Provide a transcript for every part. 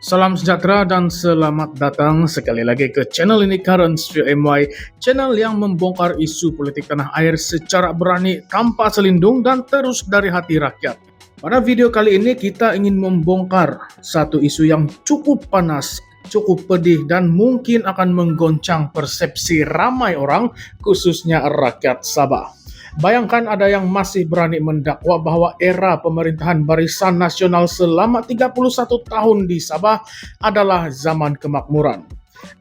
Salam sejahtera dan selamat datang sekali lagi ke channel ini Currents View MY, channel yang membongkar isu politik tanah air secara berani, tanpa selindung dan terus dari hati rakyat. Pada video kali ini kita ingin membongkar satu isu yang cukup panas, cukup pedih dan mungkin akan menggoncang persepsi ramai orang, khususnya rakyat Sabah. Bayangkan ada yang masih berani mendakwa bahwa era pemerintahan Barisan Nasional selama 31 tahun di Sabah adalah zaman kemakmuran.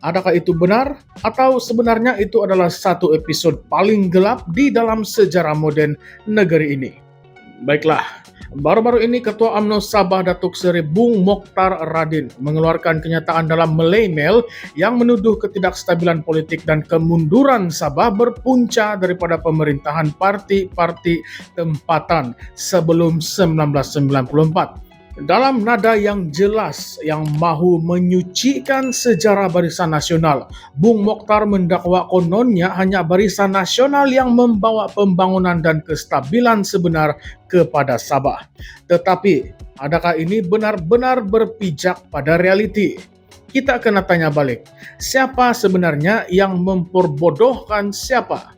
Adakah itu benar? Atau sebenarnya itu adalah satu episode paling gelap di dalam sejarah modern negeri ini? Baiklah, baru-baru ini Ketua UMNO Sabah Datuk Seri Bung Mokhtar Radin mengeluarkan kenyataan dalam Malay Mail yang menuduh ketidakstabilan politik dan kemunduran Sabah berpunca daripada pemerintahan parti-parti tempatan sebelum 1994. Dalam nada yang jelas yang mahu menyucikan sejarah Barisan Nasional, Bung Mokhtar mendakwa kononnya hanya Barisan Nasional yang membawa pembangunan dan kestabilan sebenar kepada Sabah. Tetapi, adakah ini benar-benar berpijak pada realiti? Kita kena tanya balik, siapa sebenarnya yang memperbodohkan siapa?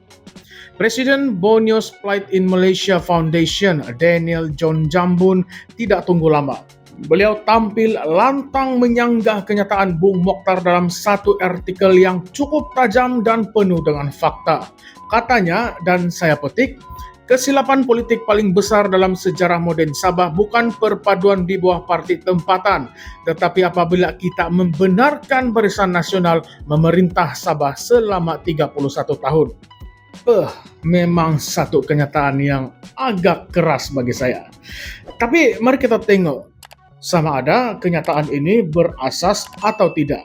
Presiden Borneo Plight in Malaysia Foundation, Daniel John Jambun, tidak tunggu lama. Beliau tampil lantang menyanggah kenyataan Bung Mokhtar dalam satu artikel yang cukup tajam dan penuh dengan fakta. Katanya, dan saya petik, kesilapan politik paling besar dalam sejarah modern Sabah bukan perpaduan di bawah parti tempatan, tetapi apabila kita membenarkan Barisan Nasional memerintah Sabah selama 31 tahun. Memang satu kenyataan yang agak keras bagi saya. Tapi mari kita tengok sama ada kenyataan ini berasas atau tidak.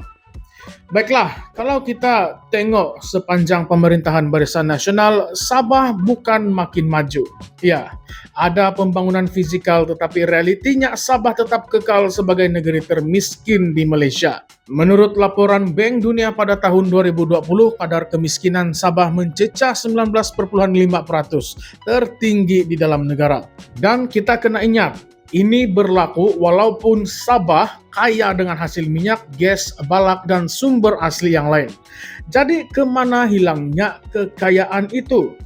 Baiklah, kalau kita tengok sepanjang pemerintahan Barisan Nasional, Sabah bukan makin maju. Ya, ada pembangunan fisikal tetapi realitinya Sabah tetap kekal sebagai negeri termiskin di Malaysia. Menurut laporan Bank Dunia pada tahun 2020, kadar kemiskinan Sabah mencecah 19,5%, tertinggi di dalam negara. Dan kita kena ingat, ini berlaku walaupun Sabah kaya dengan hasil minyak, gas, balak, dan sumber asli yang lain. Jadi kemana hilangnya kekayaan itu?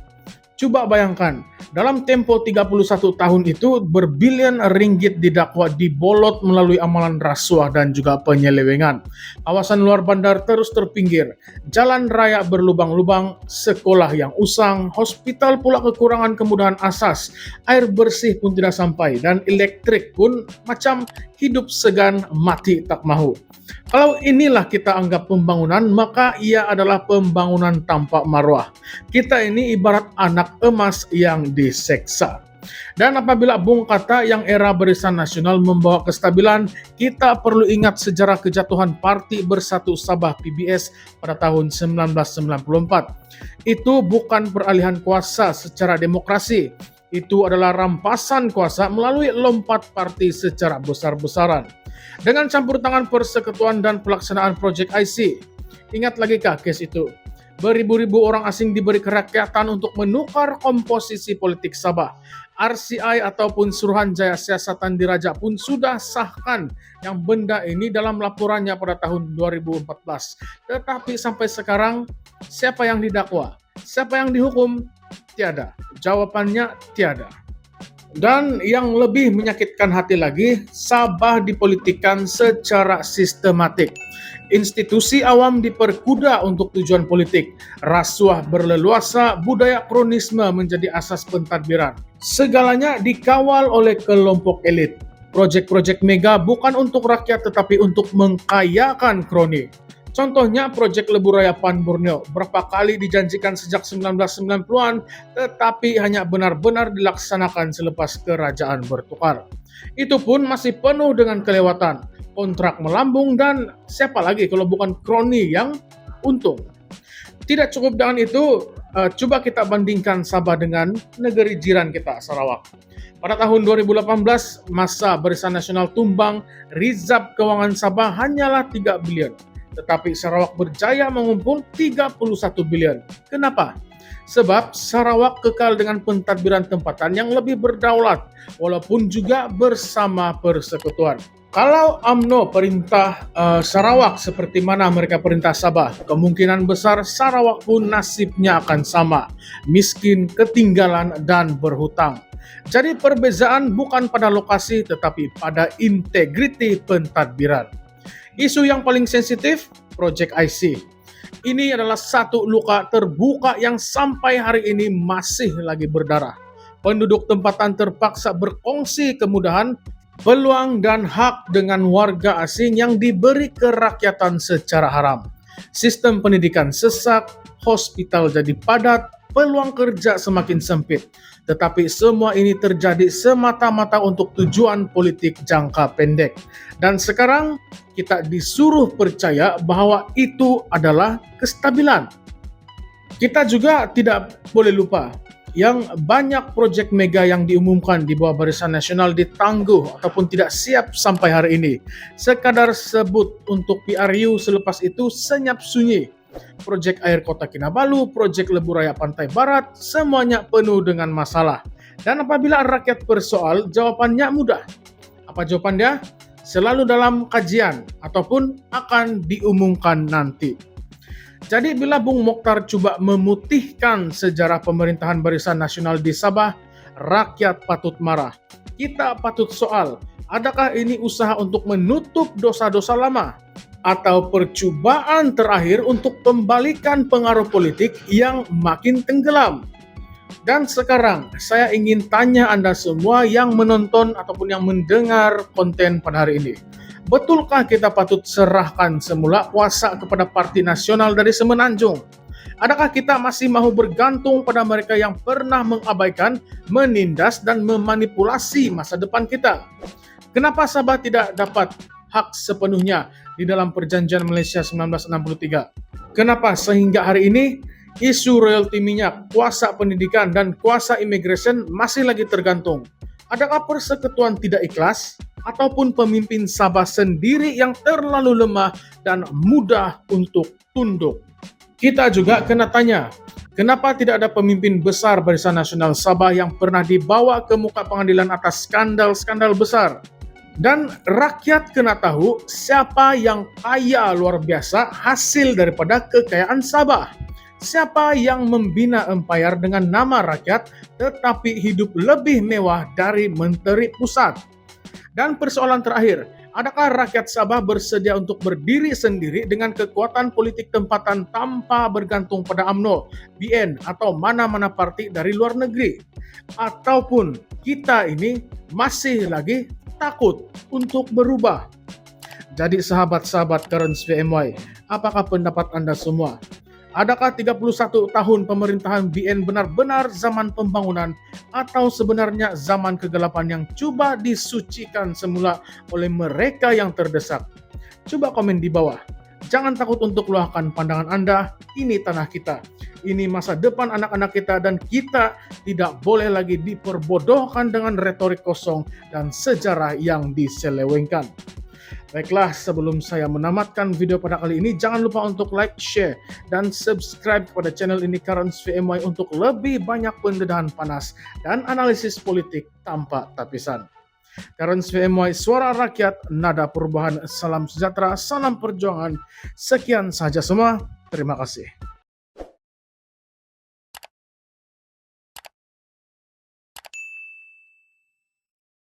Coba bayangkan, dalam tempo 31 tahun itu berbilion ringgit didakwa dibolot melalui amalan rasuah dan juga penyelewengan. Kawasan luar bandar terus terpinggir, jalan raya berlubang-lubang, sekolah yang usang, hospital pula kekurangan kemudahan asas, air bersih pun tidak sampai, dan elektrik pun macam hidup segan mati tak mahu. Kalau inilah kita anggap pembangunan, maka ia adalah pembangunan tanpa maruah. Kita ini ibarat anak emas yang diseksa. Dan apabila Bung kata yang era Barisan Nasional membawa kestabilan, kita perlu ingat sejarah kejatuhan Parti Bersatu Sabah PBS pada tahun 1994. Itu bukan peralihan kuasa secara demokrasi. Itu adalah rampasan kuasa melalui lompat parti secara besar-besaran. Dengan campur tangan persekutuan dan pelaksanaan proyek IC. Ingat lagikah kes itu? Beribu-ribu orang asing diberi kerakyatan untuk menukar komposisi politik Sabah. RCI ataupun Suruhanjaya Siasatan Diraja pun sudah sahkan yang benda ini dalam laporannya pada tahun 2014. Tetapi sampai sekarang, siapa yang didakwa? Siapa yang dihukum? Tiada. Jawabannya tiada. Dan yang lebih menyakitkan hati lagi, Sabah dipolitikkan secara sistematik. Institusi awam diperkuda untuk tujuan politik. Rasuah berleluasa, budaya kronisme menjadi asas pentadbiran. Segalanya dikawal oleh kelompok elit. Proyek-proyek mega bukan untuk rakyat tetapi untuk mengkayakan kroni. Contohnya proyek Lebuh Raya Pan Borneo, berapa kali dijanjikan sejak 1990-an, tetapi hanya benar-benar dilaksanakan selepas kerajaan bertukar. Itu pun masih penuh dengan kelewatan, kontrak melambung, dan siapa lagi kalau bukan kroni yang untung. Tidak cukup dengan itu, coba kita bandingkan Sabah dengan negeri jiran kita, Sarawak. Pada tahun 2018, masa Barisan Nasional tumbang, rizab keuangan Sabah hanyalah 3 bilion. Tetapi Sarawak berjaya mengumpul 31 bilion. Kenapa? Sebab Sarawak kekal dengan pentadbiran tempatan yang lebih berdaulat walaupun juga bersama persekutuan. Kalau UMNO perintah Sarawak seperti mana mereka perintah Sabah, kemungkinan besar Sarawak pun nasibnya akan sama, miskin, ketinggalan, dan berhutang. Jadi perbezaan bukan pada lokasi tetapi pada integriti pentadbiran. Isu yang paling sensitif, Project IC. Ini adalah satu luka terbuka yang sampai hari ini masih lagi berdarah. Penduduk tempatan terpaksa berkongsi kemudahan, peluang dan hak dengan warga asing yang diberi kerakyatan secara haram. Sistem pendidikan sesak, hospital jadi padat, peluang kerja semakin sempit. Tetapi semua ini terjadi semata-mata untuk tujuan politik jangka pendek. Dan sekarang kita disuruh percaya bahwa itu adalah kestabilan. Kita juga tidak boleh lupa yang banyak proyek mega yang diumumkan di bawah Barisan Nasional ditangguh ataupun tidak siap sampai hari ini. Sekadar sebut untuk PRU, selepas itu senyap sunyi. Proyek air Kota Kinabalu, proyek Lebuh Raya Pantai Barat, semuanya penuh dengan masalah. Dan apabila rakyat bersoal, jawabannya mudah. Apa jawabannya? Selalu dalam kajian ataupun akan diumumkan nanti. Jadi bila Bung Mokhtar coba memutihkan sejarah pemerintahan Barisan Nasional di Sabah, rakyat patut marah. Kita patut soal, adakah ini usaha untuk menutup dosa-dosa lama? Atau percobaan terakhir untuk kembalikan pengaruh politik yang makin tenggelam? Dan sekarang saya ingin tanya Anda semua yang menonton ataupun yang mendengar konten pada hari ini. Betulkah kita patut serahkan semula kuasa kepada Parti Nasional dari Semenanjung? Adakah kita masih mau bergantung pada mereka yang pernah mengabaikan, menindas, dan memanipulasi masa depan kita? Kenapa Sabah tidak dapat hak sepenuhnya di dalam Perjanjian Malaysia 1963? Kenapa sehingga hari ini isu royalti minyak, kuasa pendidikan, dan kuasa imigrasi masih lagi tergantung? Adakah persekutuan tidak ikhlas? Ataupun pemimpin Sabah sendiri yang terlalu lemah dan mudah untuk tunduk? Kita juga kena tanya, kenapa tidak ada pemimpin besar Barisan Nasional Sabah yang pernah dibawa ke muka pengadilan atas skandal-skandal besar? Dan rakyat kena tahu siapa yang kaya luar biasa hasil daripada kekayaan Sabah. Siapa yang membina empayar dengan nama rakyat tetapi hidup lebih mewah dari menteri pusat? Dan persoalan terakhir, adakah rakyat Sabah bersedia untuk berdiri sendiri dengan kekuatan politik tempatan tanpa bergantung pada UMNO, BN, atau mana-mana parti dari luar negeri? Ataupun kita ini masih lagi takut untuk berubah? Jadi sahabat-sahabat Karens VMY, apakah pendapat Anda semua? Adakah 31 tahun pemerintahan BN benar-benar zaman pembangunan atau sebenarnya zaman kegelapan yang coba disucikan semula oleh mereka yang terdesak? Coba komen di bawah. Jangan takut untuk luahkan pandangan Anda. Ini tanah kita. Ini masa depan anak-anak kita dan kita tidak boleh lagi diperbodohkan dengan retorik kosong dan sejarah yang diselewengkan. Baiklah, sebelum saya menamatkan video pada kali ini, jangan lupa untuk like, share, dan subscribe kepada channel ini Karens VMY untuk lebih banyak pendedahan panas dan analisis politik tanpa tapisan. Karens VMY, suara rakyat, nada perubahan, salam sejahtera, salam perjuangan. Sekian saja semua, terima kasih.